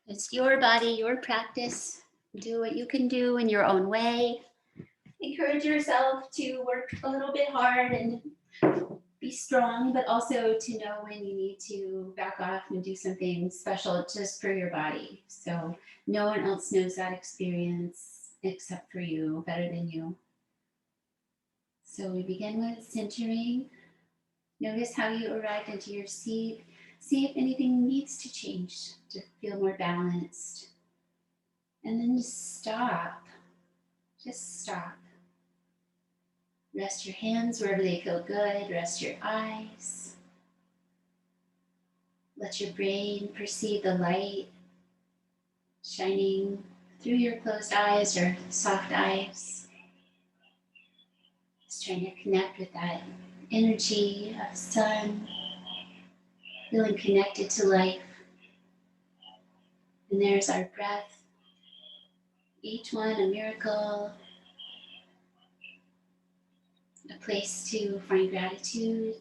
It's your body, your practice. Do what you can do in your own way. Encourage yourself to work a little bit hard and be strong, but also to know when you need to back off and do something special just for your body. So no one else knows that experience except for you, better than you. So we begin with centering. Notice how you arrived into your seat. See if anything needs to change to feel more balanced. And then just stop. Just stop. Rest your hands wherever they feel good. Rest your eyes. Let your brain perceive the light shining through your closed eyes or soft eyes. Just trying to connect with that energy of sun, feeling connected to life. And there's our breath. Each one a miracle, a place to find gratitude.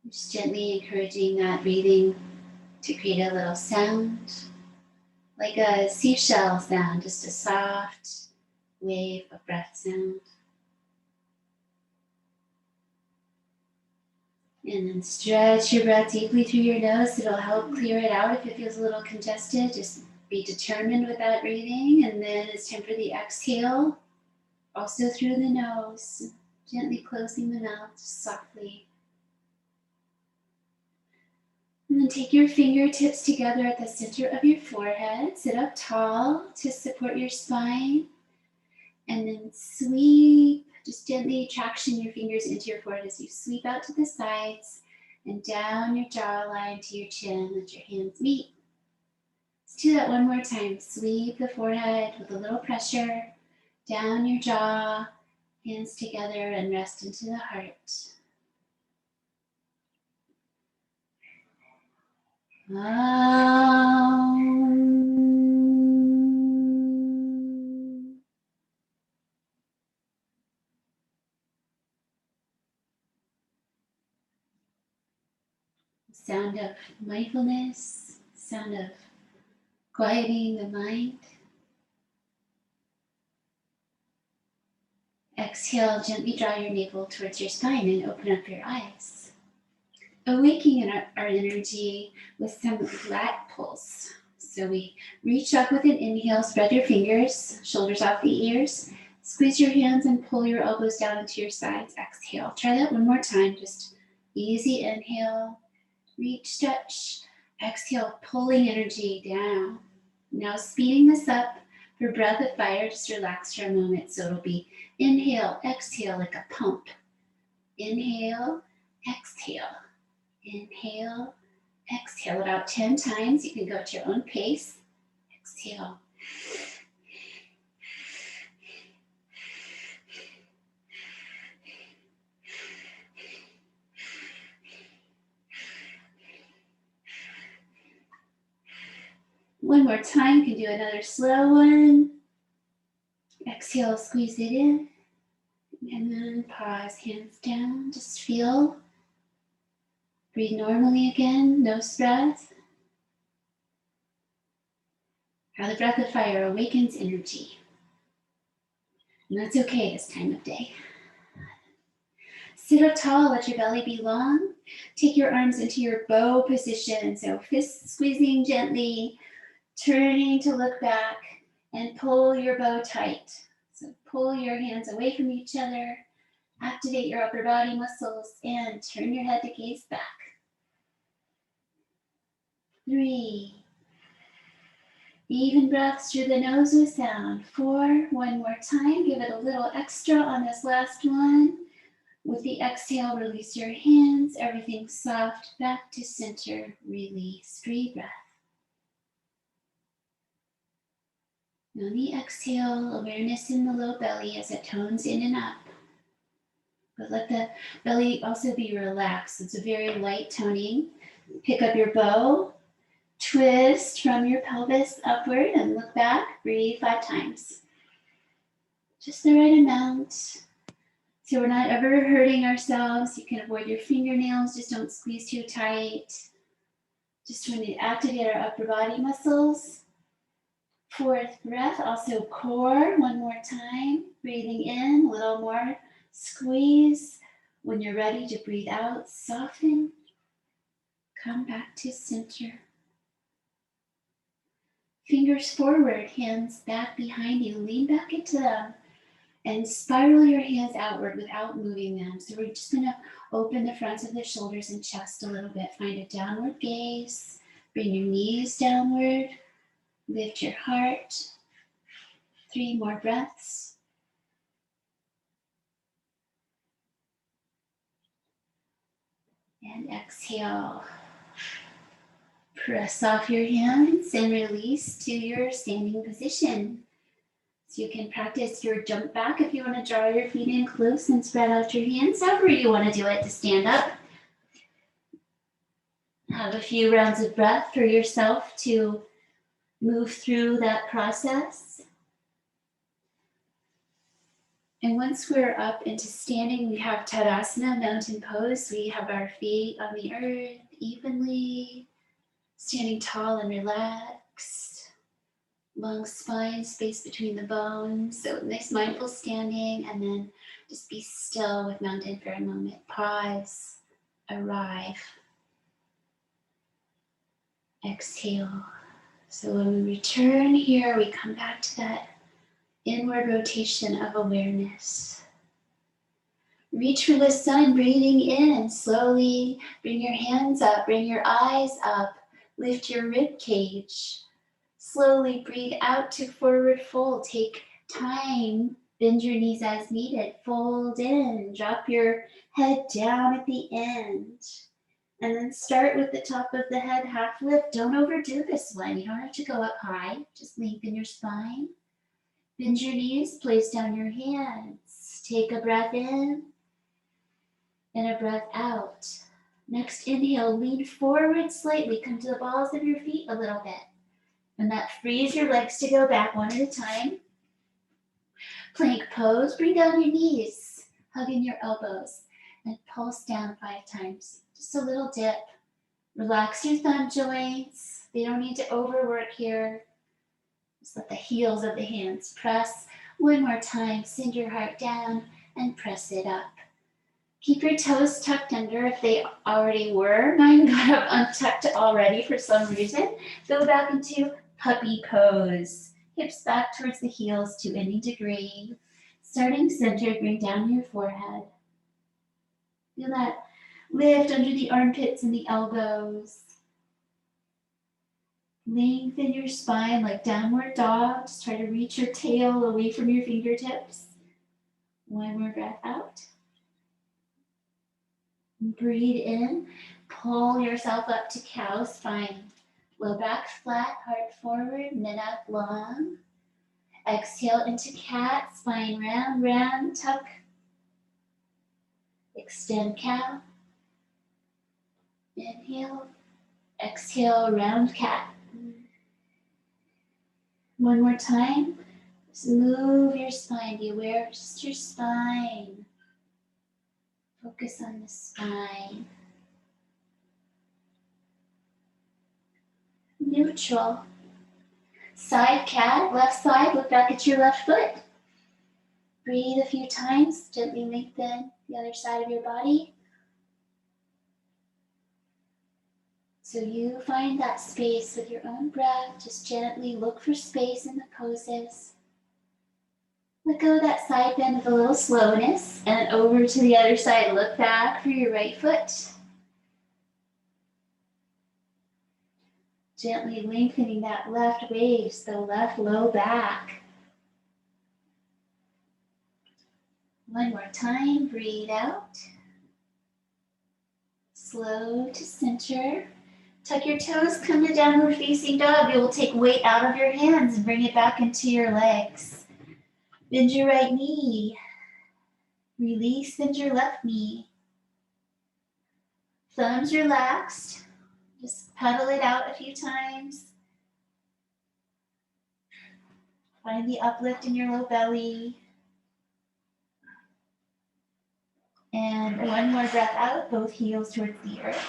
Just gently encouraging that breathing to create a little sound, like a seashell sound, just a soft wave of breath sound. And then stretch your breath deeply through your nose. It'll help clear it out if it feels a little congested. Just be determined with that breathing. And then it's time for the exhale, also through the nose, gently closing the mouth, just softly. And then take your fingertips together at the center of your forehead. Sit up tall to support your spine. And then sweep, just gently traction your fingers into your forehead as you sweep out to the sides and down your jawline to your chin. Let your hands meet. Let's do that one more time. Sweep the forehead with a little pressure, down your jaw, hands together, and rest into the heart. Sound of mindfulness, sound of quieting the mind. Exhale, gently draw your navel towards your spine and open up your eyes. Awakening our energy with some lat pulse. So we reach up with an inhale, spread your fingers, shoulders off the ears, squeeze your hands and pull your elbows down into your sides. Exhale. Try that one more time. Just easy inhale, reach, stretch. Exhale, pulling energy down. Now speeding this up for breath of fire, just relax for a moment. So it'll be inhale, exhale like a pump. Inhale, exhale. Inhale, exhale about 10 times. You can go at your own pace. Exhale. One more time, you can do another slow one. Exhale, squeeze it in. And then pause, hands down, just feel. Breathe normally again, no stress. How the breath of fire awakens energy. And that's okay this time of day. Sit up tall, let your belly be long. Take your arms into your bow position. So fists squeezing gently, turning to look back and pull your bow tight. So pull your hands away from each other, activate your upper body muscles, and turn your head to gaze back. 3. Even breaths through the nose with sound. 4. One more time. Give it a little extra on this last one. With the exhale, release your hands. Everything soft. Back to center. Release. Free breath. On the exhale, awareness in the low belly as it tones in and up. But let the belly also be relaxed. It's a very light toning. Pick up your bow. Twist from your pelvis upward and look back. Breathe 5 times. Just the right amount. So we're not ever hurting ourselves. You can avoid your fingernails. Just don't squeeze too tight. Just want to activate our upper body muscles. Fourth breath, also core. One more time. Breathing in, a little more squeeze. When you're ready to breathe out, soften. Come back to center. Fingers forward, hands back behind you. Lean back into them and spiral your hands outward without moving them. So we're just going to open the fronts of the shoulders and chest a little bit. Find a downward gaze. Bring your knees downward. Lift your heart. 3 more breaths. And exhale. Press off your hands and release to your standing position. So you can practice your jump back if you want to draw your feet in close and spread out your hands, however you want to do it to stand up. Have a few rounds of breath for yourself to move through that process. And once we're up into standing, we have Tadasana, mountain pose. We have our feet on the earth evenly, standing tall and relaxed. Long spine, space between the bones. So nice mindful standing, and then just be still with mountain for a moment. Pause, arrive, exhale. So when we return here, we come back to that inward rotation of awareness. Reach for the sun, breathing in. Slowly bring your hands up, bring your eyes up, lift your rib cage. Slowly breathe out to forward fold. Take time, bend your knees as needed. Fold in, drop your head down at the end. And then start with the top of the head, half lift. Don't overdo this one. You don't have to go up high. Just lengthen your spine. Bend your knees, place down your hands. Take a breath in and a breath out. Next inhale, lean forward slightly. Come to the balls of your feet a little bit. And that frees your legs to go back one at a time. Plank pose, bring down your knees, hug in your elbows, and pulse down 5 times. Just a little dip. Relax your thumb joints. They don't need to overwork here. Just let the heels of the hands press. One more time, send your heart down and press it up. Keep your toes tucked under if they already were. Mine got up untucked already for some reason. Go back into puppy pose. Hips back towards the heels to any degree. Starting centered, bring down your forehead. Feel that lift under the armpits and the elbows. Lengthen your spine like downward dog. Just try to reach your tail away from your fingertips. One more breath out. Breathe in. Pull yourself up to cow spine. Low back flat, heart forward, mid up long. Exhale into cat, spine round, round, tuck. Extend cow. Inhale. Exhale, round cat. One more time. Just move your spine. Be aware of just your spine. Focus on the spine. Neutral. Side cat, left side, look back at your left foot. Breathe a few times, gently lengthen the other side of your body. So you find that space with your own breath. Just gently look for space in the poses. Let go of that side bend with a little slowness and over to the other side. Look back for your right foot. Gently lengthening that left waist, the left low back. One more time, breathe out. Slow to center. Tuck your toes, come to downward facing dog. You will take weight out of your hands and bring it back into your legs. Bend your right knee. Release, bend your left knee. Thumbs relaxed. Just pedal it out a few times. Find the uplift in your low belly. And one more breath out, both heels towards the earth.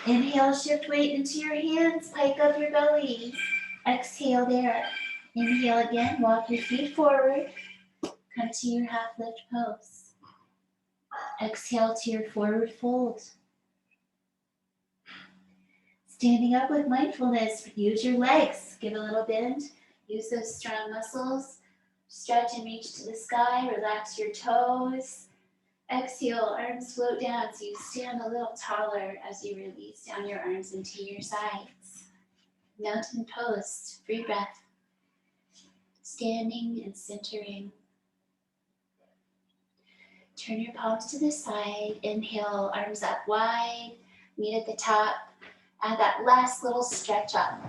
Inhale, shift weight into your hands, pike up your belly. Exhale there. Inhale again, walk your feet forward. Come to your half lift pose. Exhale to your forward fold. Standing up with mindfulness, use your legs. Give a little bend. Use those strong muscles. Stretch and reach to the sky. Relax your toes. Exhale, arms float down so you stand a little taller as you release down your arms into your sides. Mountain pose, free breath. Standing and centering. Turn your palms to the side. Inhale, arms up wide. Meet at the top. Add that last little stretch up.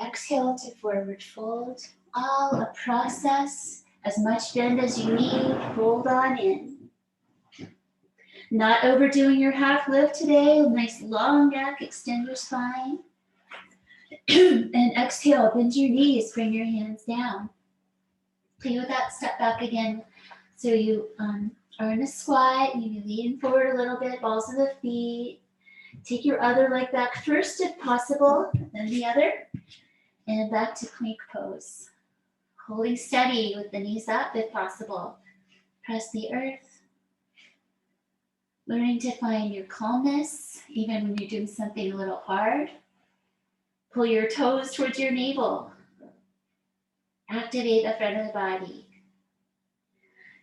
Exhale to forward fold. All a process. As much bend as you need. Hold on in. Not overdoing your half lift today. Nice long neck. Extend your spine. And exhale, bend your knees. Bring your hands down. Play with that step back again. So you are in a squat. You lean forward a little bit. Balls of the feet. Take your other leg back first if possible, then the other, and back to plank pose. Holding steady with the knees up if possible. Press the earth. Learning to find your calmness, even when you're doing something a little hard. Pull your toes towards your navel. Activate the front of the body.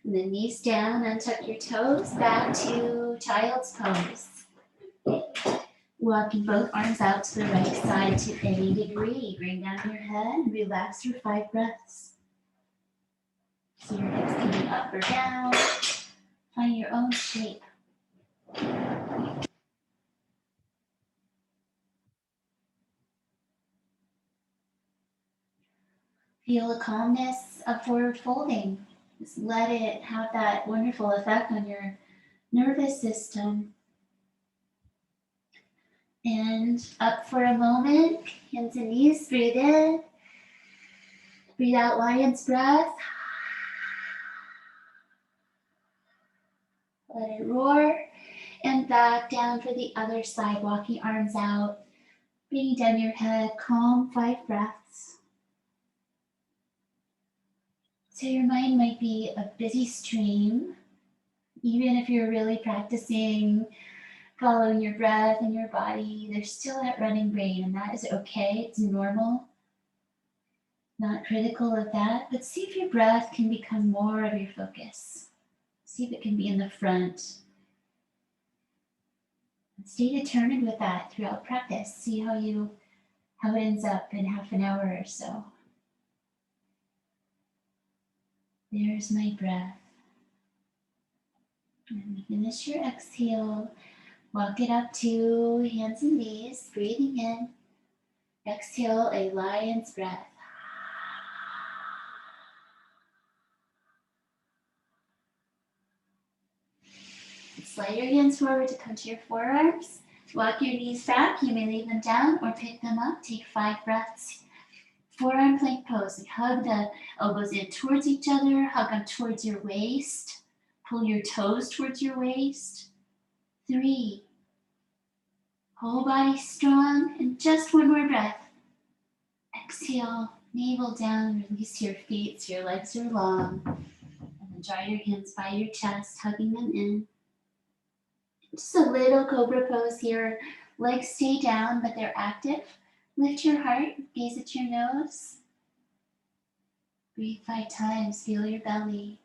And then knees down, untuck your toes, back to child's pose. Walking both arms out to the right side to any degree. Bring down your head and relax for 5 breaths. So your hips can be up or down. Find your own shape. Feel the calmness of forward folding. Just let it have that wonderful effect on your nervous system. And up for a moment, hands and knees, breathe in. Breathe out, lion's breath. Let it roar. And back down for the other side, walking arms out. Bringing down your head, calm, 5 breaths. So your mind might be a busy stream, even if you're really practicing following your breath and your body, there's still that running brain, and that is okay, it's normal. Not critical of that, but see if your breath can become more of your focus. See if it can be in the front. And stay determined with that throughout practice. See how it ends up in half an hour or so. There's my breath. And finish your exhale. Walk it up to hands and knees, breathing in. Exhale, a lion's breath. Slide your hands forward to come to your forearms. Walk your knees back. You may leave them down or pick them up. Take 5 breaths. Forearm plank pose. Hug the elbows in towards each other. Hug them towards your waist. Pull your toes towards your waist. 3. Whole body strong. And just one more breath. Exhale. Navel down. Release your feet so your legs are long. And then draw your hands by your chest, hugging them in. Just a little cobra pose here. Legs stay down, but they're active. Lift your heart, gaze at your nose. Breathe 5 times, feel your belly.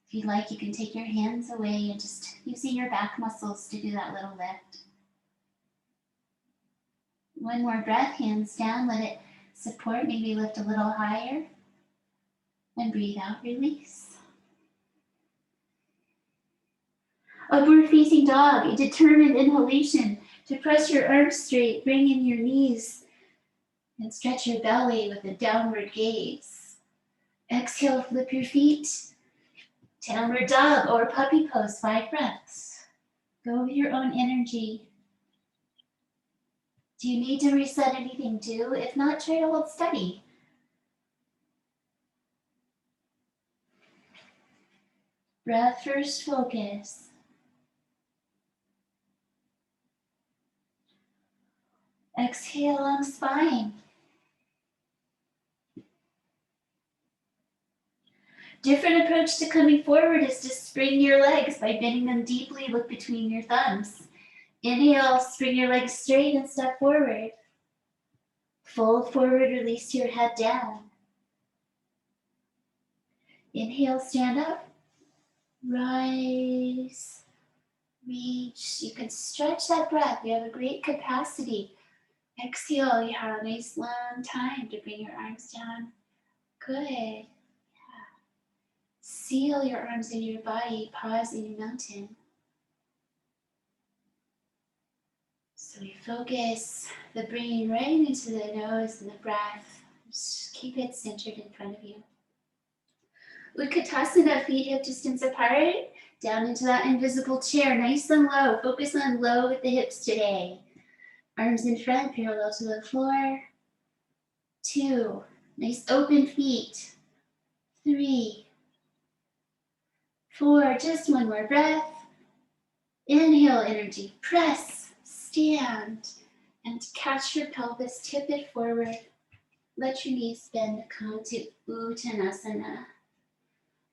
If you'd like, you can take your hands away and just using your back muscles to do that little lift. One more breath, hands down, let it support, maybe lift a little higher. And breathe out, release. Upward facing dog, a determined inhalation to press your arms straight, bring in your knees, and stretch your belly with a downward gaze. Exhale, flip your feet, downward dog or puppy pose, 5 breaths. Go with your own energy. Do you need to reset anything? Do. If not, try to hold steady. Breath first, focus. Exhale, long spine. Different approach to coming forward is to spring your legs by bending them deeply. Look between your thumbs. Inhale, spring your legs straight and step forward. Fold forward, release your head down. Inhale, stand up. Rise, reach. You can stretch that breath. You have a great capacity. Exhale, you have a nice long time to bring your arms down. Good. Yeah. Seal your arms in your body. Pause in your mountain. So we focus the brain right into the nose and the breath. Just keep it centered in front of you. Utkatasana, feet hip distance apart, down into that invisible chair, nice and low. Focus on low with the hips today. Arms in front, parallel to the floor. 2, nice open feet. 3, 4, just one more breath. Inhale energy, press, stand, and catch your pelvis, tip it forward. Let your knees bend, come to Uttanasana.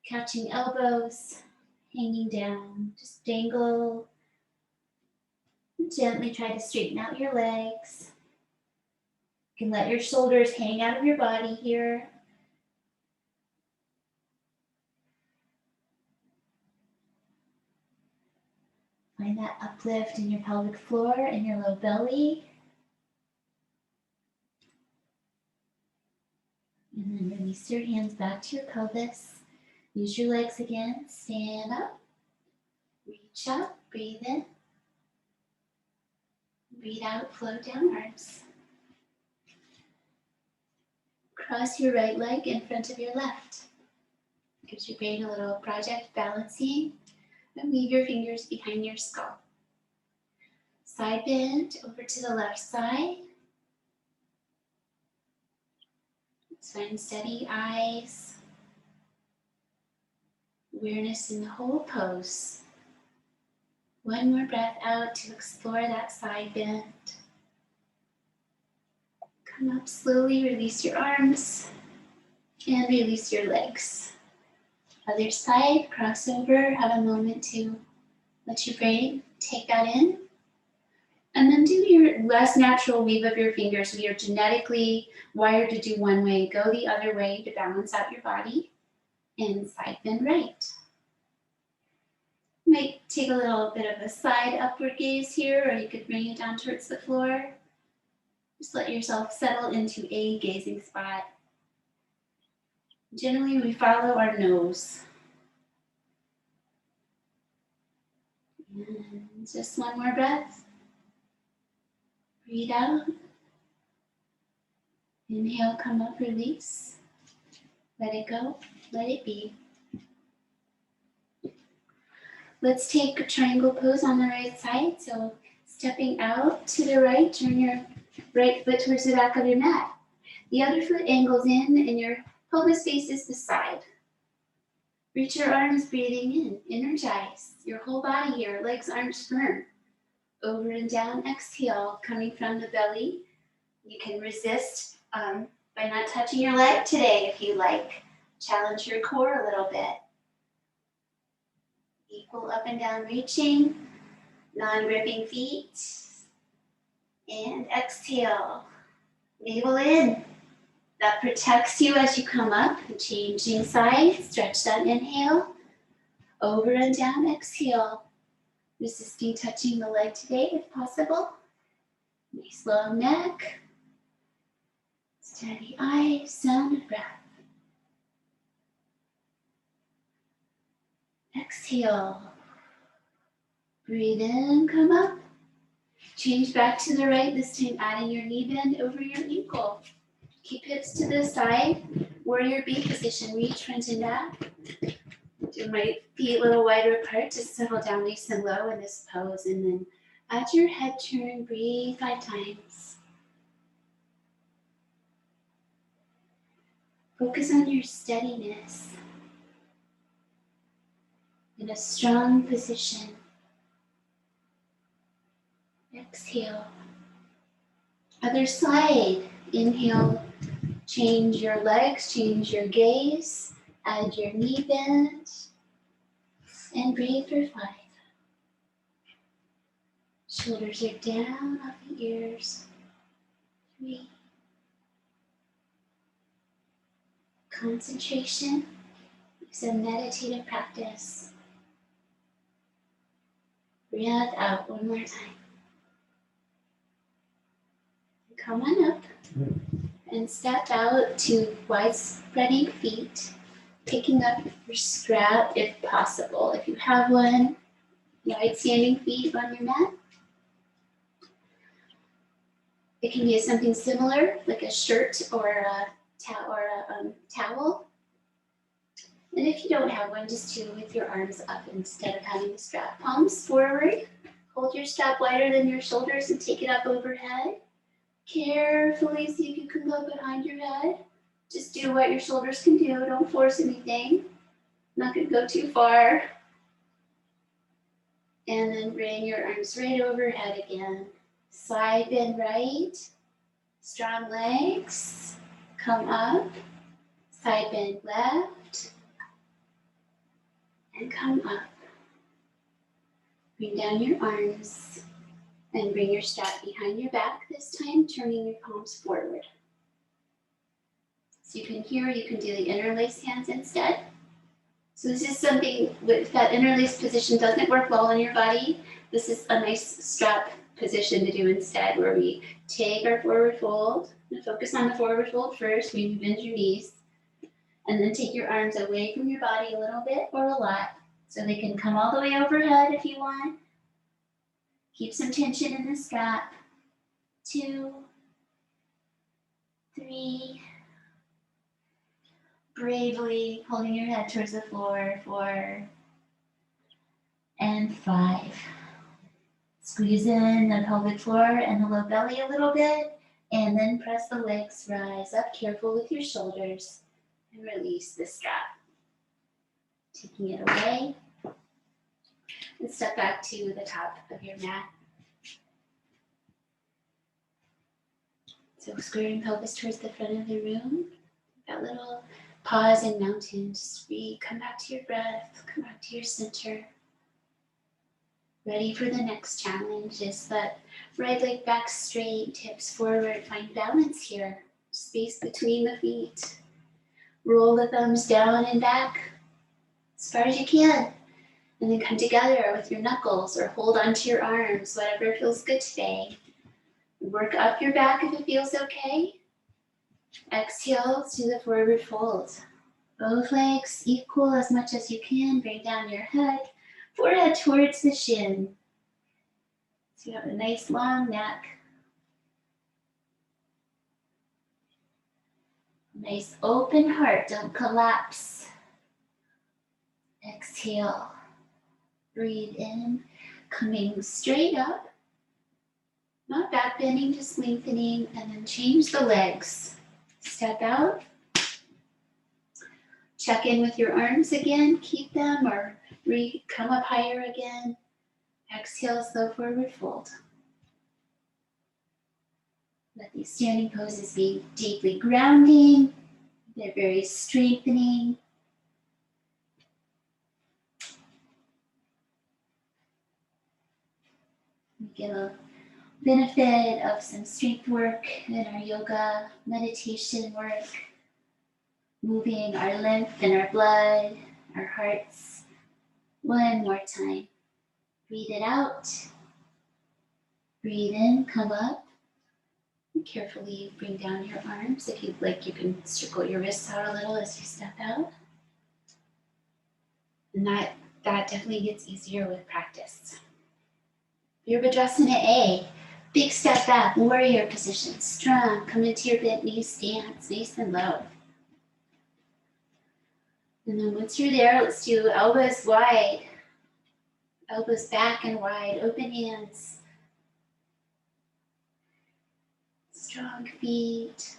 Catching elbows, hanging down, just dangle. Gently try to straighten out your legs. You can let your shoulders hang out of your body here. Find that uplift in your pelvic floor and your low belly. And then release your hands back to your pelvis. Use your legs again. Stand up. Reach up. Breathe in. Breathe out. Float down arms. Cross your right leg in front of your left. Gives your brain a little project balancing. And leave your fingers behind your skull. Side bend over to the left side. Spine steady, eyes. Awareness in the whole pose. One more breath out to explore that side bend. Come up slowly, release your arms, and release your legs. Other side, cross over, have a moment to let your brain take that in. And then do your less natural weave of your fingers. We are genetically wired to do one way. Go the other way to balance out your body. And side bend right. Might take a little bit of a side upward gaze here, or you could bring it down towards the floor. Just let yourself settle into a gazing spot. Generally, we follow our nose. And just one more breath. Breathe out. Inhale, come up, release. Let it go, let it be. Let's take a triangle pose on the right side. So stepping out to the right, turn your right foot towards the back of your mat. The other foot angles in and your pelvis faces the side. Reach your arms, breathing in. Energize your whole body here, legs, arms firm. Over and down, exhale, coming from the belly. You can resist by not touching your leg today if you like. Challenge your core a little bit. Equal up and down reaching, non-gripping feet. And exhale, navel in. That protects you as you come up. Changing side, stretch that inhale. Over and down, exhale. Resisting touching the leg today if possible. Nice long neck. Steady eyes, sound of breath. Exhale. Breathe in, come up. Change back to the right, this time adding your knee bend over your ankle. Keep hips to the side. Warrior B position, reach front and back. Do my feet a little wider apart to settle down nice and low in this pose. And then add your head turn, breathe 5 times. Focus on your steadiness in a strong position. Exhale. Other side. Inhale, change your legs, change your gaze, add your knee bend, and breathe for 5. Shoulders are down off the ears. 3. Concentration is a meditative practice. Breathe out one more time. Come on up and step out to wide spreading feet, picking up your strap if possible. If you have one, wide standing feet on your mat. It can be something similar, like a shirt or a towel. And if you don't have one, just do with your arms up instead of having the strap. Palms forward. Hold your strap wider than your shoulders and take it up overhead. Carefully see if you can go behind your head. Just do what your shoulders can do. Don't force anything. Not going to go too far. And then bring your arms right overhead again. Side bend right. Strong legs. Come up. Side bend left. And come up. Bring down your arms and bring your strap behind your back this time, turning your palms forward. So you can do the interlace hands instead. So this is something, if that interlace position doesn't work well on your body, this is a nice strap position to do instead, where we take our forward fold and focus on the forward fold first, maybe bend your knees, and then take your arms away from your body a little bit or a lot, so they can come all the way overhead if you want. Keep some tension in the strap. 2, 3. Bravely holding your head towards the floor. 4 and 5. Squeeze in the pelvic floor and the low belly a little bit, and then press the legs, rise up, careful with your shoulders, and release the strap. Taking it away, and step back to the top of your mat. So squaring pelvis towards the front of the room. That little pause in mountain. Just come back to your breath, come back to your center. Ready for the next challenge. Is that right leg back straight, hips forward. Find balance here. Space between the feet. Roll the thumbs down and back as far as you can. And then come together with your knuckles or hold onto your arms, whatever feels good today. Work up your back if it feels okay. Exhale to the forward fold. Both legs equal as much as you can. Bring down your head, forehead towards the shin. So you have a nice long neck. Nice open heart, don't collapse. Exhale. Breathe in, coming straight up. Not back bending, just lengthening, and then change the legs. Step out. Check in with your arms again, keep them, or come up higher again. Exhale, slow forward fold. Let these standing poses be deeply grounding. They're very strengthening. We get a benefit of some strength work in our yoga, meditation work, moving our lymph and our blood, our hearts. One more time. Breathe it out. Breathe in, come up. And carefully bring down your arms. If you'd like, you can circle your wrists out a little as you step out. And that definitely gets easier with practice. Virabhadrasana A, big step back, warrior position, strong, come into your bent knee stance, nice and low. And then once you're there, let's do elbows wide, elbows back and wide, open hands, strong feet.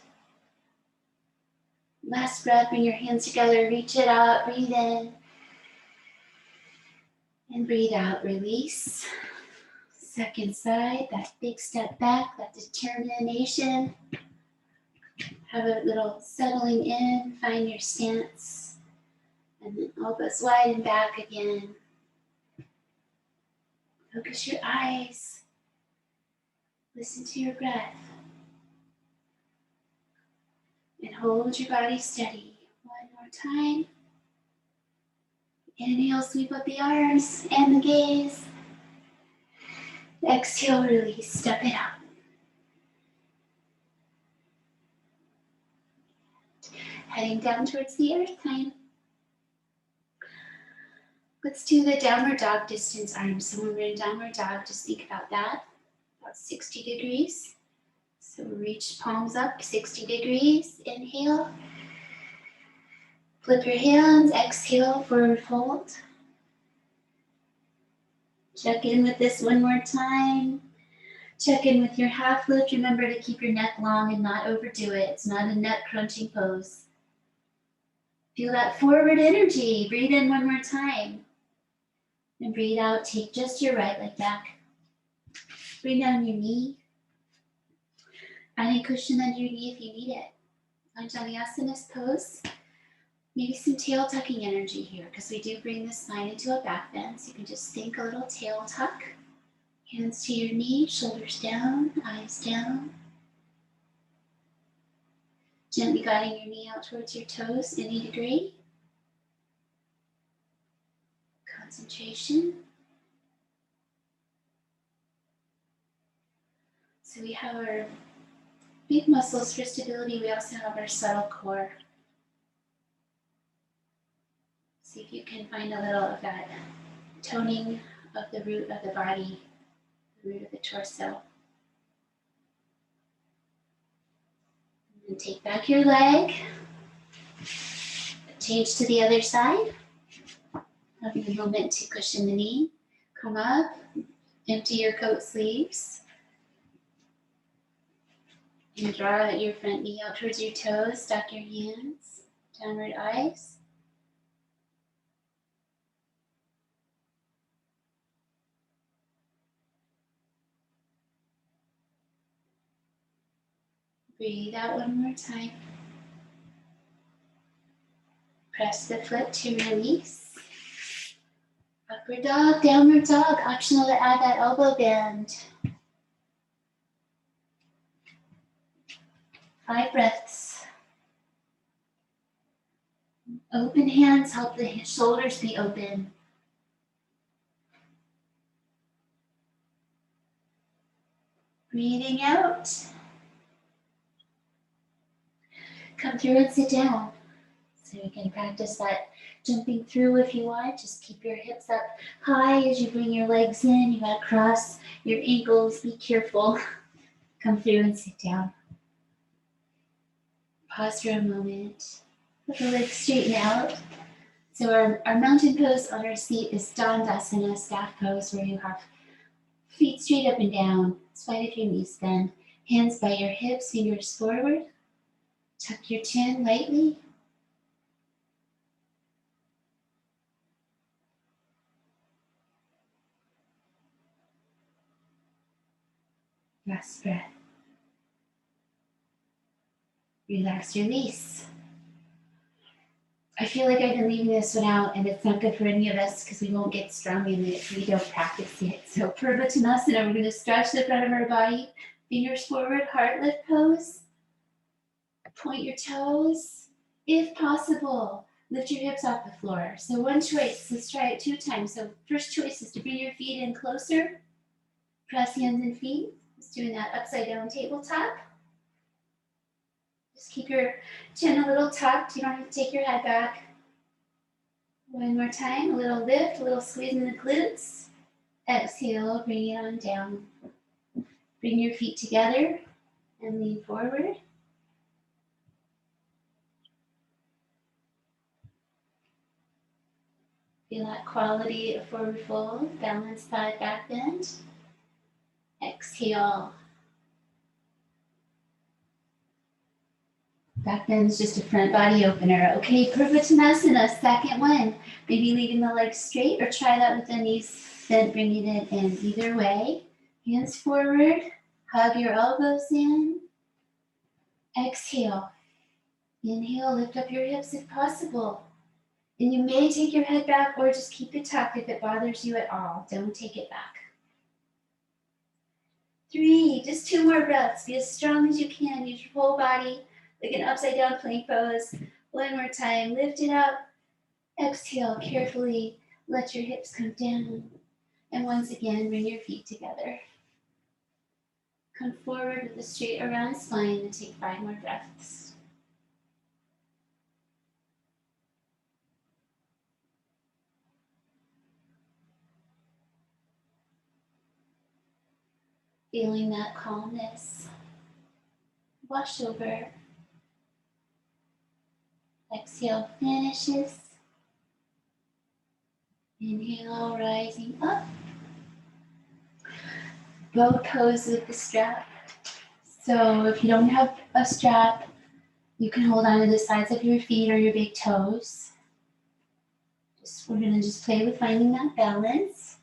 Last breath, bring your hands together, reach it out, breathe in, and breathe out, release. Second side, that big step back, that determination. Have a little settling in, find your stance. And then elbows wide and back again. Focus your eyes. Listen to your breath. And hold your body steady. One more time. Inhale, sweep up the arms and the gaze. Exhale, release, step it up. Heading down towards the earth time. Let's do the downward dog distance arms. So when we're in downward dog, just think about that. About 60 degrees. So reach palms up, 60 degrees. Inhale. Flip your hands. Exhale, forward fold. Check in with this one more time. Check in with your half lift. Remember to keep your neck long and not overdo it. It's not a neck crunching pose. Feel that forward energy. Breathe in one more time. And breathe out. Take just your right leg back. Bring down your knee. Add a cushion under your knee if you need it. Anjali pose. Maybe some tail tucking energy here because we do bring the spine into a back bend. So you can just think a little tail tuck. Hands to your knee, shoulders down, eyes down. Gently guiding your knee out towards your toes, any degree. Concentration. So we have our big muscles for stability. We also have our subtle core. See if you can find a little of that toning of the root of the body, the root of the torso. And take back your leg. Change to the other side. Having a moment to cushion the knee. Come up, empty your coat sleeves. And draw your front knee out towards your toes. Stack your hands. Downward eyes. Breathe out one more time. Press the foot to release. Upward dog, downward dog. Optional to add that elbow bend. 5 breaths. Open hands, help the shoulders be open. Breathing out. Come through and sit down. So you can practice that jumping through if you want. Just keep your hips up high as you bring your legs in. You gotta cross your ankles. Be careful. Come through and sit down. Pause for a moment. Let the legs straighten out. So our mountain pose on our seat is Tadasana, staff pose, where you have feet straight up and down. It's fine if your knees bend. Hands by your hips, fingers forward. Tuck your chin lightly. Last breath. Relax, release. I feel like I've been leaving this one out and it's not good for any of us because we won't get strong in it if we don't practice it. So Purvattanasana, we're going to stretch the front of our body. Fingers forward, heart lift pose. Point your toes. If possible, lift your hips off the floor. So one choice, let's try it 2 times. So first choice is to bring your feet in closer. Press hands and feet. Just doing that upside down tabletop. Just keep your chin a little tucked. You don't have to take your head back. One more time, a little lift, a little squeeze in the glutes. Exhale, bring it on down. Bring your feet together and lean forward. Feel that quality of forward fold, balanced thigh back bend. Exhale. Back bend is just a front body opener. Okay, Purvattanasana, second one. Maybe leaving the legs straight or try that with the knees bent, bringing it in. Either way, Hands forward, hug your elbows in. Exhale. Inhale, lift up your hips if possible. And you may take your head back or just keep it tucked if it bothers you at all. Don't take it back. 3, just 2 more breaths. Be as strong as you can. Use your whole body like an upside down plank pose. 1 more time. Lift it up. Exhale carefully. Let your hips come down. And once again, bring your feet together. Come forward with a straight around spine and take 5 more breaths. Feeling that calmness wash over. Exhale finishes. Inhale, rising up. Bow pose with the strap. So if you don't have a strap, you can hold on to the sides of your feet or your big toes. We're going to just play with finding that balance.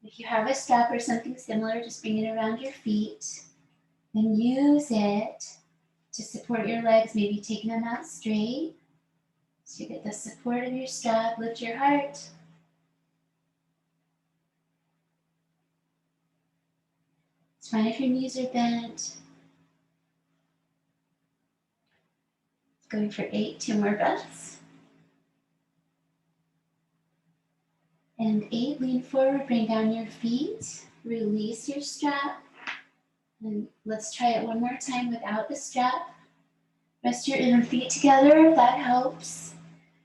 If you have a strap or something similar, just bring it around your feet and use it to support your legs, maybe taking them out straight. So you get the support of your strap, lift your heart. It's fine if your knees are bent. Going for 8, 2 more breaths. And 8, lean forward, bring down your feet, release your strap. And let's try it one more time without the strap. Rest your inner feet together, that helps.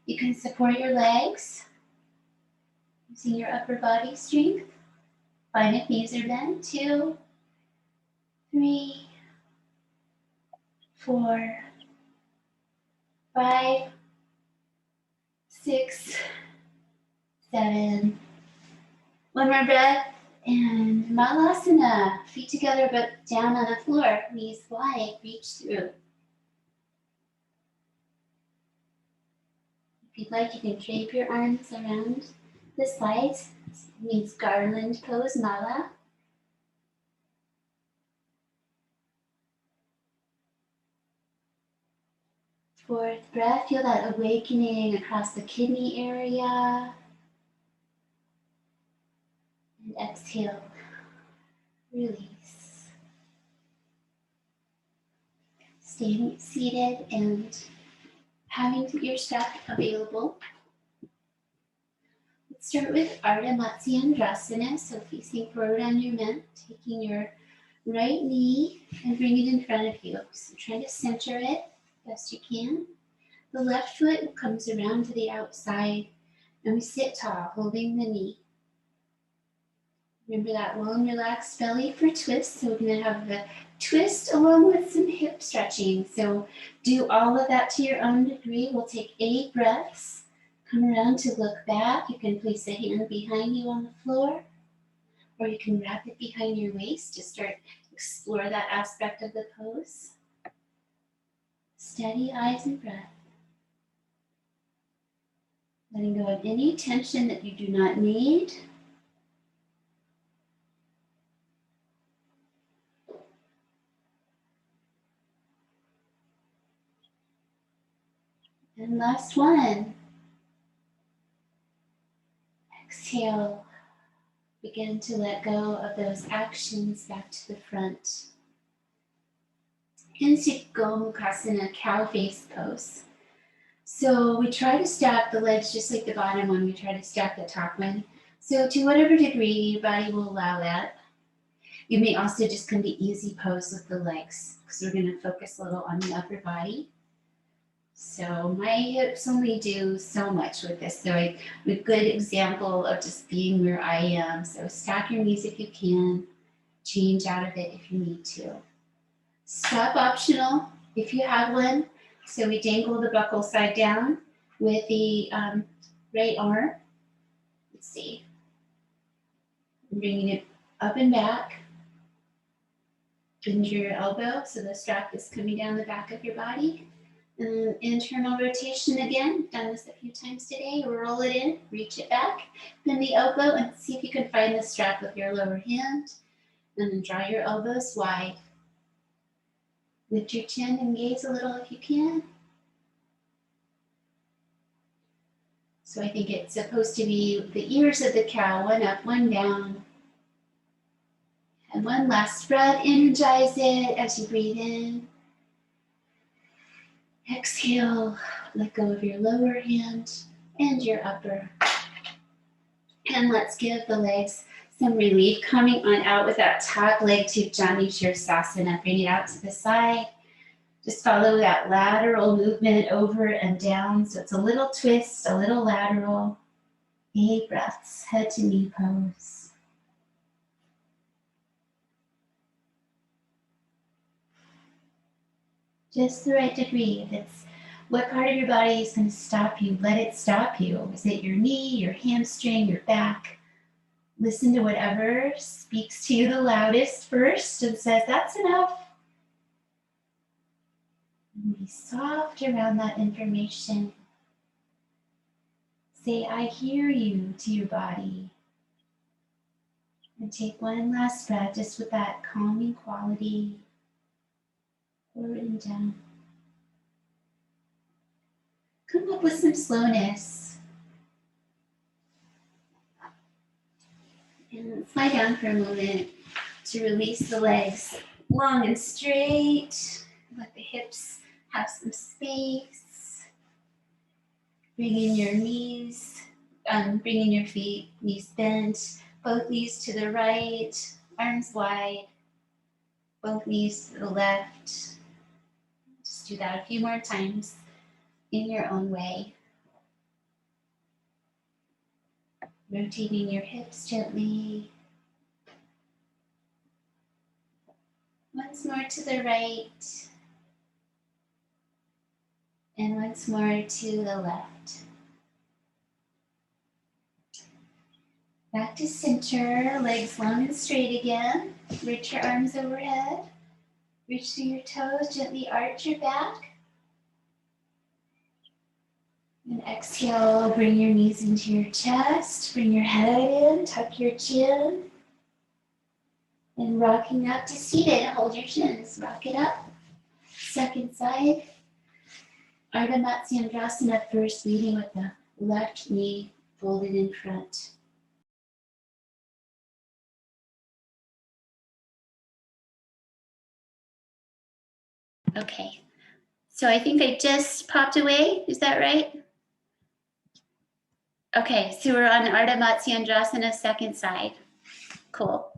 You can support your legs using your upper body strength. Find if knees are bent. 2, 3, 4, 5, 6, 7. 1 more breath. And Malasana. Feet together but down on the floor. Knees wide. Reach through. If you'd like, you can drape your arms around the sides. It means garland pose, mala. Fourth breath, feel that awakening across the kidney area. And exhale, release. Staying seated and having your strap available. Let's start with Ardha Matsyendrasana, so facing forward on your mat, taking your right knee and bring it in front of you. So trying to center it best you can. The left foot comes around to the outside and we sit tall, holding the knee. Remember that long relaxed belly for twist. So we're going to have the twist along with some hip stretching. So do all of that to your own degree. We'll take 8 breaths. Come around to look back. You can place a hand behind you on the floor, or you can wrap it behind your waist to start explore that aspect of the pose. Steady eyes and breath. Letting go of any tension that you do not need. And last one. Exhale. Begin to let go of those actions back to the front. Into Gomukhasana, cow face pose. So we try to stack the legs just like the bottom one. We try to stack the top one. So to whatever degree your body will allow that. You may also just come to easy pose with the legs because we're going to focus a little on the upper body. So my hips only do so much with this. So a good example of just being where I am. So stack your knees if you can. Change out of it if you need to. Strap optional if you have one. So we dangle the buckle side down with the right arm. Let's see. I'm bringing it up and back. Bend your elbow so the strap is coming down the back of your body. And internal rotation again. Done this a few times today. Roll it in, reach it back. Bend the elbow and see if you can find the strap with your lower hand. And then draw your elbows wide. Lift your chin and gaze a little if you can. So I think it's supposed to be the ears of the cow, one up, one down. And one last breath, energize it as you breathe in. Exhale, let go of your lower hand and your upper. And let's give the legs some relief. Coming on out with that top leg to Janu Sirsasana. Bring it out to the side. Just follow that lateral movement over and down. So it's a little twist, a little lateral. 8 breaths, head to knee pose. Just the right degree. If it's what part of your body is going to stop you, let it stop you. Is it your knee, your hamstring, your back? Listen to whatever speaks to you the loudest first and says, that's enough. And be soft around that information. Say, I hear you to your body. And take one last breath just with that calming quality. Forward and down. Come up with some slowness. And let's lie down for a moment to release the legs long and straight. Let the hips have some space. Bring in your knees, bring in your feet, knees bent, both knees to the right, arms wide, both knees to the left. Just do that a few more times in your own way. Rotating your hips gently. Once more to the right. And once more to the left. Back to center, legs long and straight again. Reach your arms overhead. Reach through your toes, gently arch your back. And exhale, bring your knees into your chest. Bring your head in, tuck your chin. And rocking up to seated, hold your shins, rock it up. Second side. Ardha Matsyendrasana first, leading with the left knee folded in front. Okay, so I think I just popped away, is that right? Okay, so we're on Ardha Matsyendrasana, second side. Cool.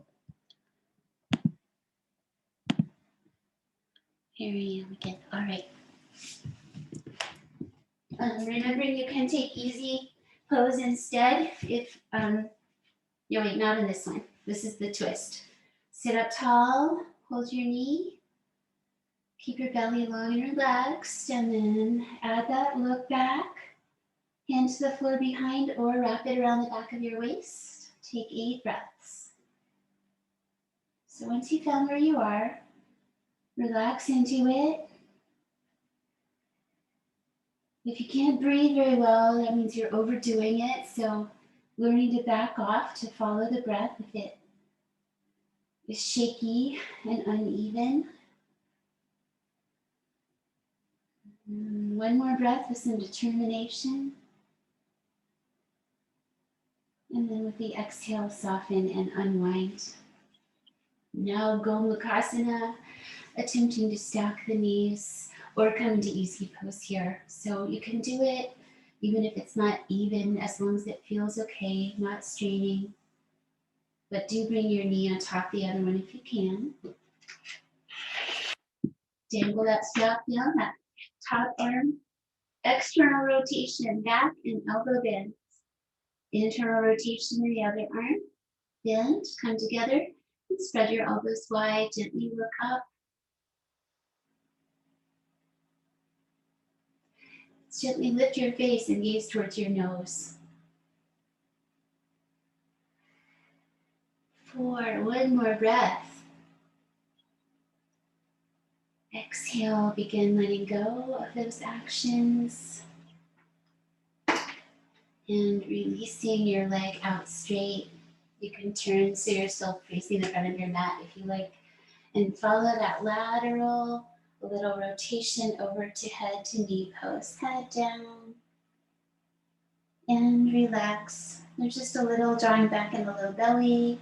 Here I am again, all right. Remembering you can take easy pose instead if, wait, not in this one. This is the twist. Sit up tall, hold your knee. Keep your belly long and relaxed, and then add that look back. Hand to the floor behind or wrap it around the back of your waist. Take 8 breaths. So once you found where you are, relax into it. If you can't breathe very well, that means you're overdoing it. So learning to back off to follow the breath if it is shaky and uneven. One more breath with some determination. And then with the exhale, soften and unwind. Now Gomukhasana, attempting to stack the knees or come to easy pose here. So you can do it even if it's not even, as long as it feels okay, not straining. But do bring your knee on top of the other one if you can. Dangle that strap down, that top arm. External rotation, back and elbow bend. Internal rotation in the other arm. Bend, come together, and spread your elbows wide. Gently look up. Gently lift your face and gaze towards your nose. 4, one more breath. Exhale, begin letting go of those actions. And releasing your leg out straight. You can turn so you're still facing the front of your mat if you like, and follow that lateral little rotation over to head to knee pose. Head down and relax. There's just a little drawing back in the low belly,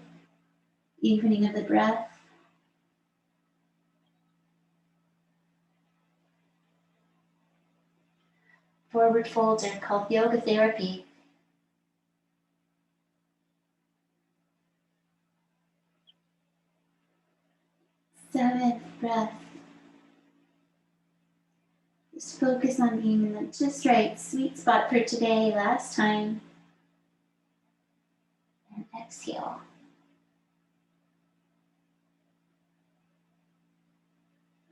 evening of the breath. Forward folds are called yoga therapy. Seventh breath. Just focus on being in the just right sweet spot for today, last time. And exhale.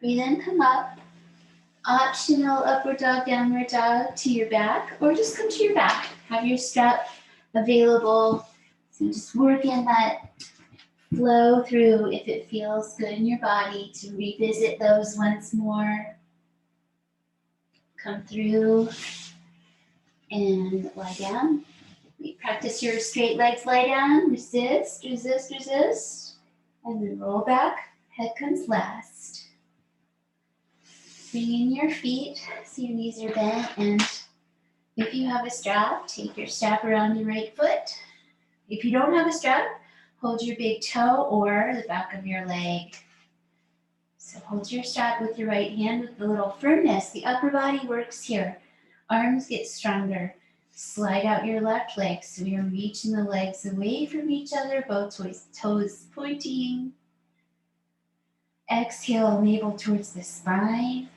Breathe in, come up. Optional upward dog, downward dog to your back, or just come to your back. Have your strap available. So just work in that flow through if it feels good in your body to revisit those once more. Come through and lie down. Practice your straight legs, lie down, resist, resist, resist, and then roll back. Head comes last. Bring in your feet so your knees are bent, and if you have a strap, take your strap around your right foot. If you don't have a strap, hold your big toe or the back of your leg. So hold your strap with your right hand with a little firmness. The upper body works here. Arms get stronger. Slide out your left leg so you're reaching the legs away from each other, both toes pointing. Exhale, navel towards the spine.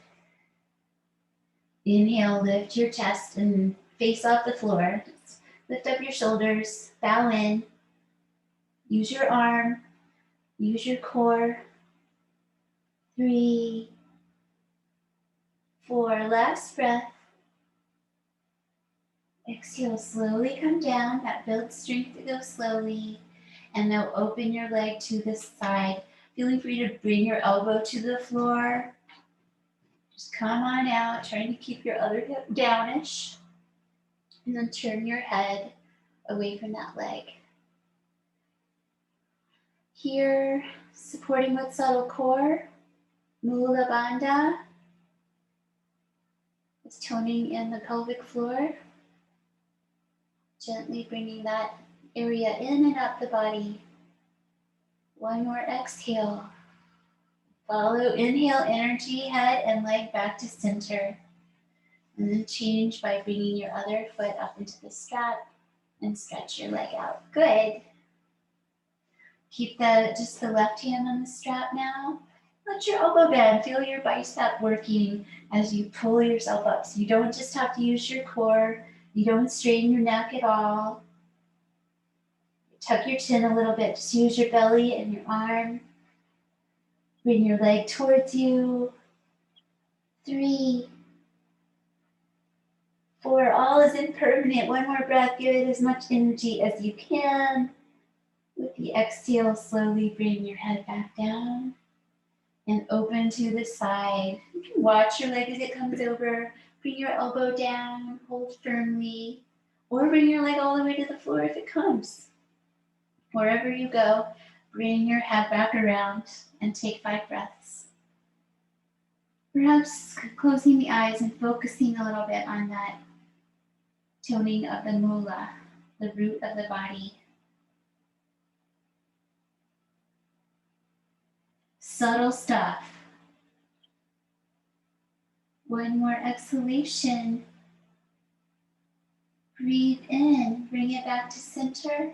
Inhale, lift your chest and face off the floor. Just lift up your shoulders, bow in. Use your arm, use your core. 3, 4, last breath. Exhale, slowly come down. That builds strength to go slowly. And now open your leg to the side. Feeling free to bring your elbow to the floor. Just come on out, trying to keep your other hip downish. And then turn your head away from that leg. Here, supporting with subtle core, Mula Bandha. It's toning in the pelvic floor. Gently bringing that area in and up the body. One more exhale. Follow, inhale, energy, head and leg back to center. And then change by bringing your other foot up into the strap and stretch your leg out. Good. Keep just the left hand on the strap now. Let your elbow bend. Feel your bicep working as you pull yourself up. So you don't just have to use your core. You don't strain your neck at all. Tuck your chin a little bit. Just use your belly and your arm. Bring your leg towards you. 3, 4, all is impermanent. One more breath. Give it as much energy as you can. With the exhale, slowly bring your head back down and open to the side. You can watch your leg as it comes over. Bring your elbow down, hold firmly, or bring your leg all the way to the floor if it comes. Wherever you go, bring your head back around and take 5 breaths. Perhaps closing the eyes and focusing a little bit on that toning of the mula, the root of the body. Subtle stuff. One more exhalation. Breathe in, bring it back to center.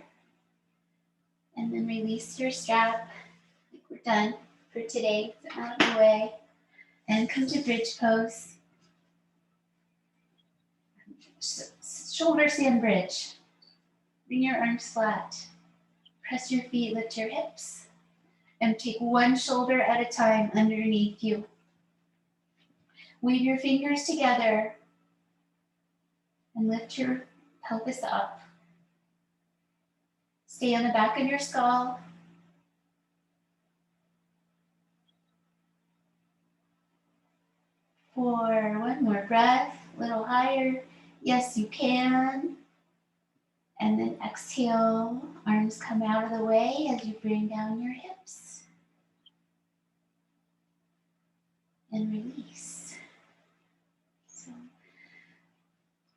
And then release your strap. I think we're done for today. It's out of the way. And come to bridge pose. Shoulder stand bridge. Bring your arms flat. Press your feet, lift your hips. And take one shoulder at a time underneath you. Weave your fingers together and lift your pelvis up. Stay on the back of your skull. For one more breath, a little higher. Yes, you can. And then exhale, arms come out of the way as you bring down your hips. And release. So,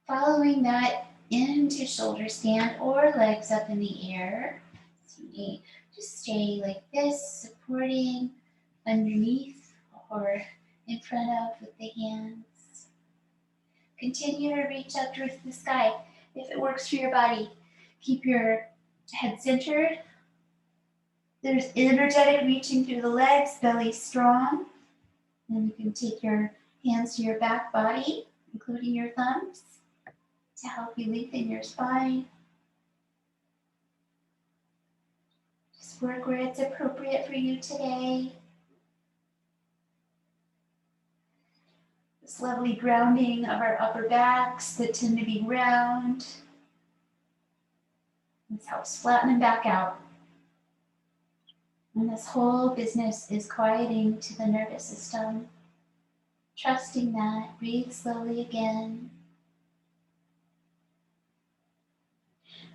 following that into shoulder stand or legs up in the air. So you may just stay like this, supporting underneath or in front of with the hands. Continue to reach up towards the sky if it works for your body. Keep your head centered. There's energetic reaching through the legs, belly strong. And you can take your hands to your back body, including your thumbs, to help you lengthen your spine. Just work where it's appropriate for you today. This lovely grounding of our upper backs that tend to be round. This helps flatten them back out. And this whole business is quieting to the nervous system. Trusting that. Breathe slowly again.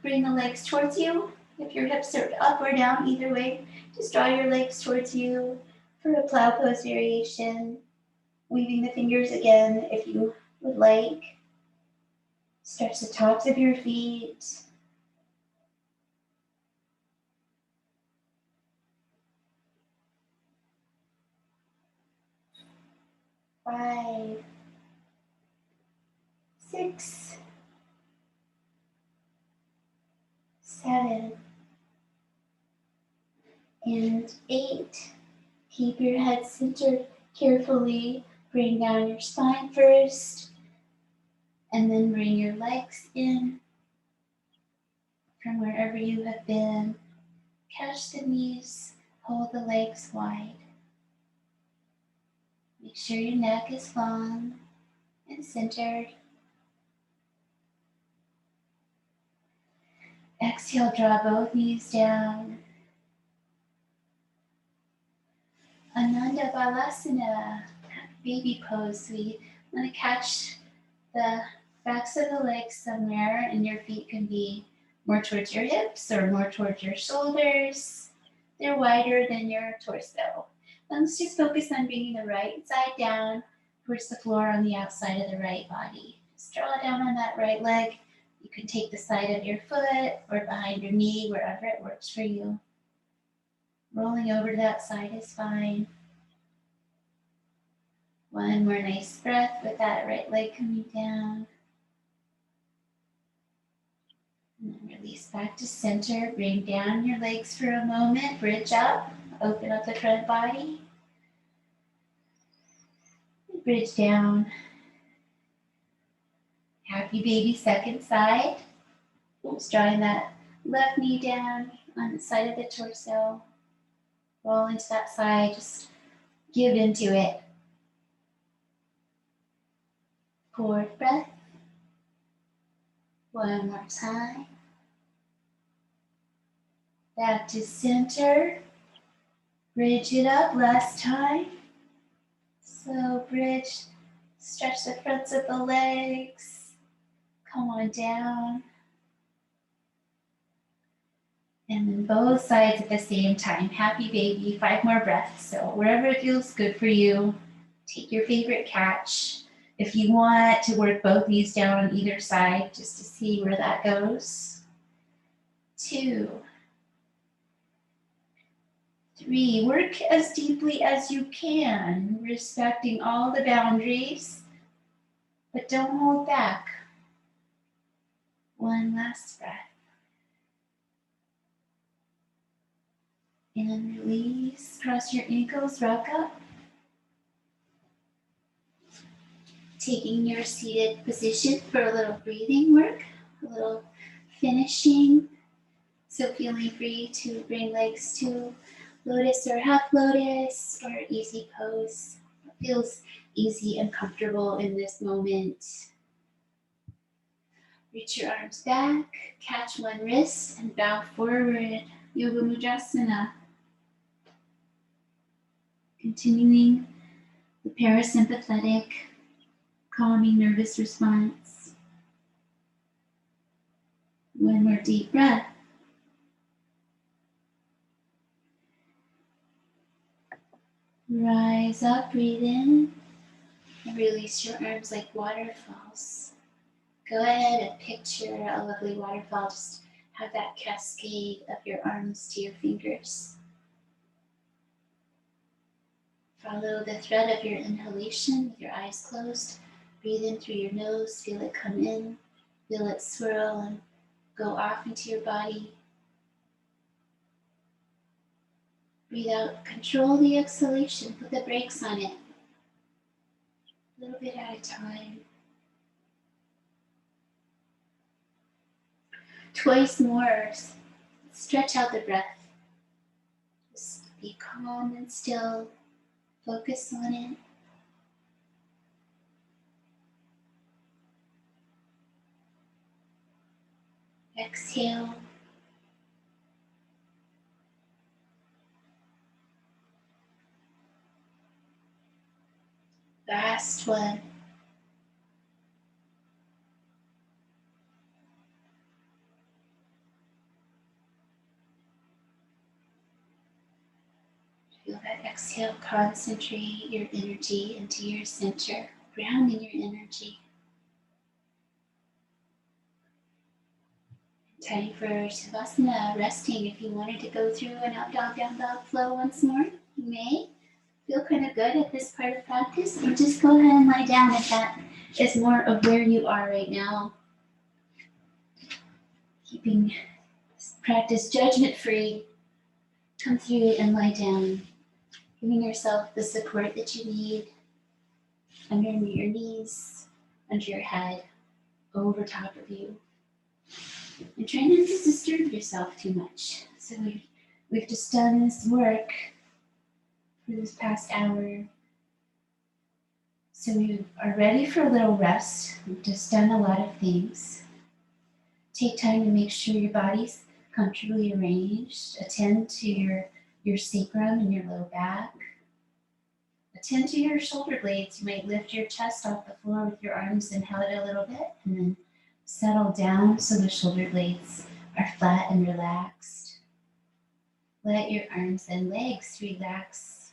Bring the legs towards you. If your hips are up or down, either way, just draw your legs towards you for a plow pose variation. Weaving the fingers again if you would like. Stretch the tops of your feet. Five, 6, 7, and 8. Keep your head centered carefully. Bring down your spine first, and then bring your legs in from wherever you have been. Catch the knees, hold the legs wide. Make sure your neck is long and centered. Exhale, draw both knees down. Ananda Balasana, baby pose. We want to catch the backs of the legs somewhere, and your feet can be more towards your hips or more towards your shoulders. They're wider than your torso. Let's just focus on bringing the right side down towards the floor on the outside of the right body. Just draw down on that right leg. You can take the side of your foot or behind your knee, wherever it works for you. Rolling over to that side is fine. One more nice breath with that right leg coming down. And then release back to center. Bring down your legs for a moment. Bridge up. Open up the front body. Bridge down. Happy baby second side. Just drawing that left knee down on the side of the torso. Roll into that side. Just give into it. Forward breath. One more time. Back to center. Bridge it up last time. So bridge, stretch the fronts of the legs. Come on down. And then both sides at the same time. Happy baby, 5 more breaths. So wherever it feels good for you, take your favorite catch. If you want to work both knees down on either side, just to see where that goes. 2, 3, work as deeply as you can, respecting all the boundaries, but don't hold back. 1 last breath. And release, cross your ankles, rock up. Taking your seated position for a little breathing work, a little finishing. So feeling free to bring legs to lotus or half lotus or easy pose. It feels easy and comfortable in this moment. Reach your arms back, catch one wrist and bow forward. Yoga Mudra. Continuing the parasympathetic, calming nervous response. One more deep breath. Rise up, breathe in, and release your arms like waterfalls. Go ahead and picture a lovely waterfall. Just have that cascade of your arms to your fingers. Follow the thread of your inhalation with your eyes closed. Breathe in through your nose, feel it come in, feel it swirl and go off into your body. Breathe out, control the exhalation, put the brakes on it. A little bit at a time. Twice more, stretch out the breath. Just be calm and still, focus on it. Exhale. Last one. Feel that exhale, concentrate your energy into your center, grounding your energy. Time for Savasana Resting. If you wanted to go through an up, dog, down, dog flow once more, you may. Feel kind of good at this part of practice, or just go ahead and lie down if that is more of where you are right now. Keeping this practice judgment free. Come through and lie down, giving yourself the support that you need under your knees, under your head, over top of you. And try not to disturb yourself too much. So we've just done this work for this past hour. So we are ready for a little rest. We've just done a lot of things. Take time to make sure your body's comfortably arranged. Attend to your sacrum and your low back. Attend to your shoulder blades. You might lift your chest off the floor with your arms and held it a little bit, and then settle down so the shoulder blades are flat and relaxed. Let your arms and legs relax.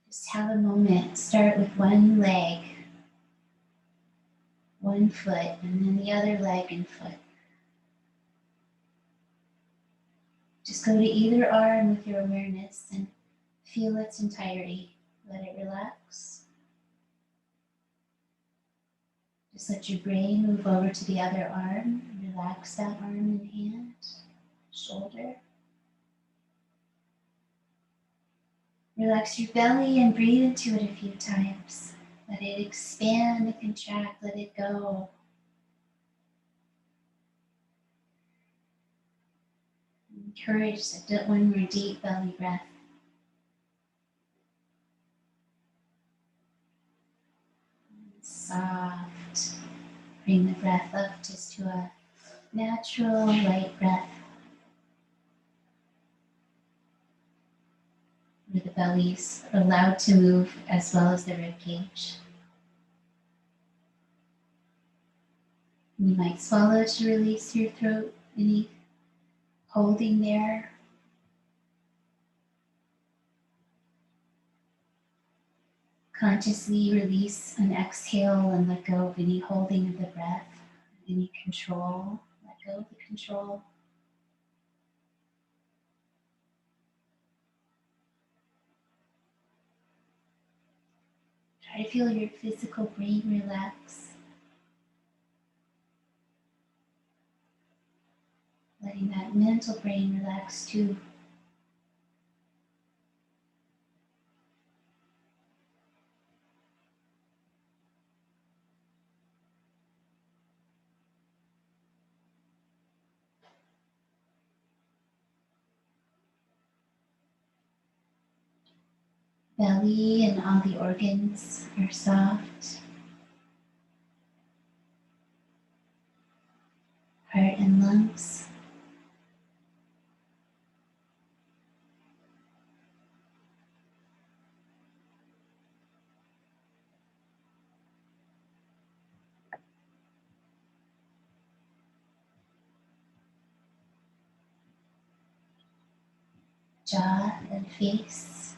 Just have a moment. Start with one leg, one foot, and then the other leg and foot. Just go to either arm with your awareness and feel its entirety. Let it relax. Just let your brain move over to the other arm. Relax that arm and hand, shoulder. Relax your belly and breathe into it a few times. Let it expand and contract. Let it go. Encourage one more deep belly breath. Soft. Bring the breath up just to a natural light breath, where the belly's allowed to move as well as the rib cage. You might swallow to release your throat, any holding there. Consciously release and exhale and let go of any holding of the breath, any control. Let go of the control. Try to feel your physical brain relax. Letting that mental brain relax too. Belly and all the organs are soft. Heart and lungs. jaw and face.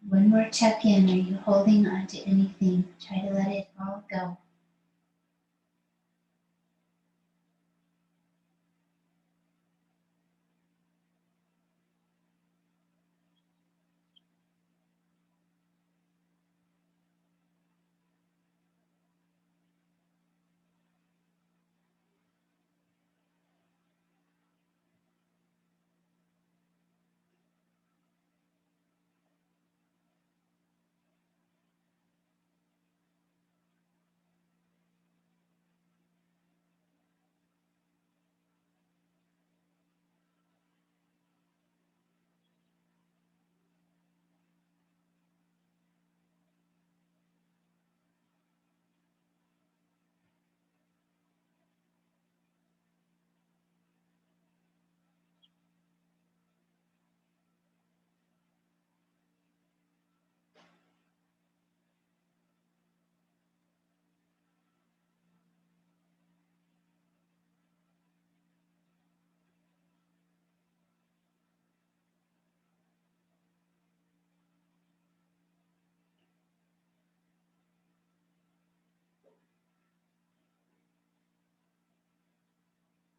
One more check-in. Are you holding on to anything? Try to let it all go.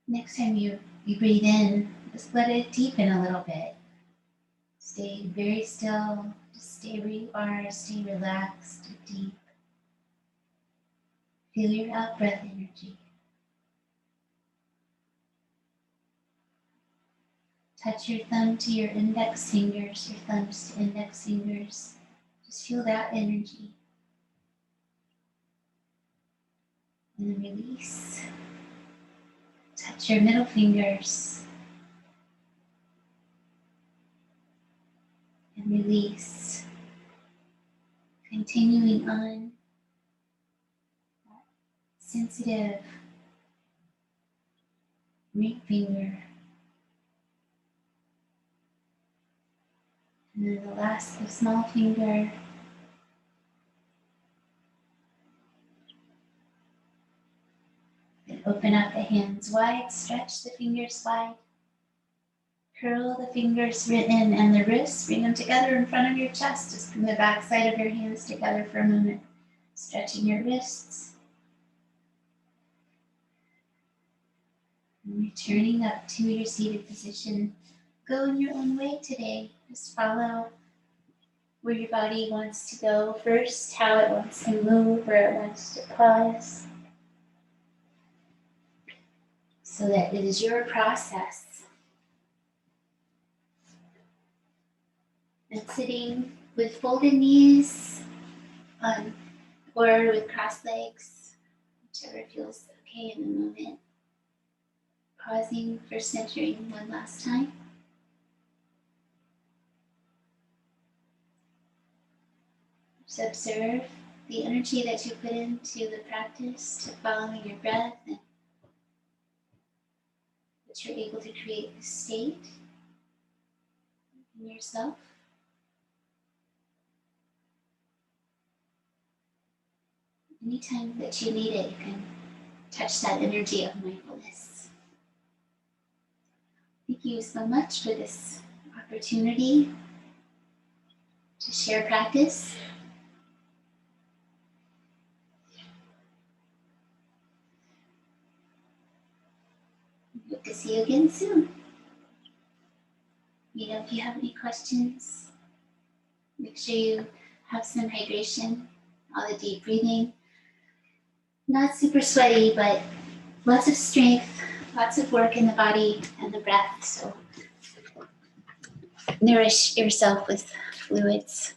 Next time you breathe in, just let it deepen a little bit. Stay very still. Just stay where you are. Stay relaxed, deep. Feel your out-breath energy. Touch your thumb to your index fingers, your thumbs to index fingers. Just feel that energy. And then release. Touch your middle fingers. And release. Continuing on. Sensitive ring finger. And then the last, the small finger. Then open up the hands wide, stretch the fingers wide. Curl the fingers in and the wrists, bring them together in front of your chest. Just bring the back side of your hands together for a moment. Stretching your wrists. And returning up to your seated position. Go in your own way today. Just follow where your body wants to go first, how it wants to move, where it wants to pause. So that it is your process. And sitting with folded knees or with crossed legs, whichever feels okay in the moment. Pausing for centering one last time. Just observe the energy that you put into the practice to following your breath, and that you're able to create this state in yourself. Anytime that you need it, you can touch that energy of mindfulness. Thank you so much for this opportunity to share practice. Hope to see you again soon. If you have any questions, make sure you have some hydration, all the deep breathing. Not super sweaty, but lots of strength, lots of work in the body and the breath. So nourish yourself with fluids.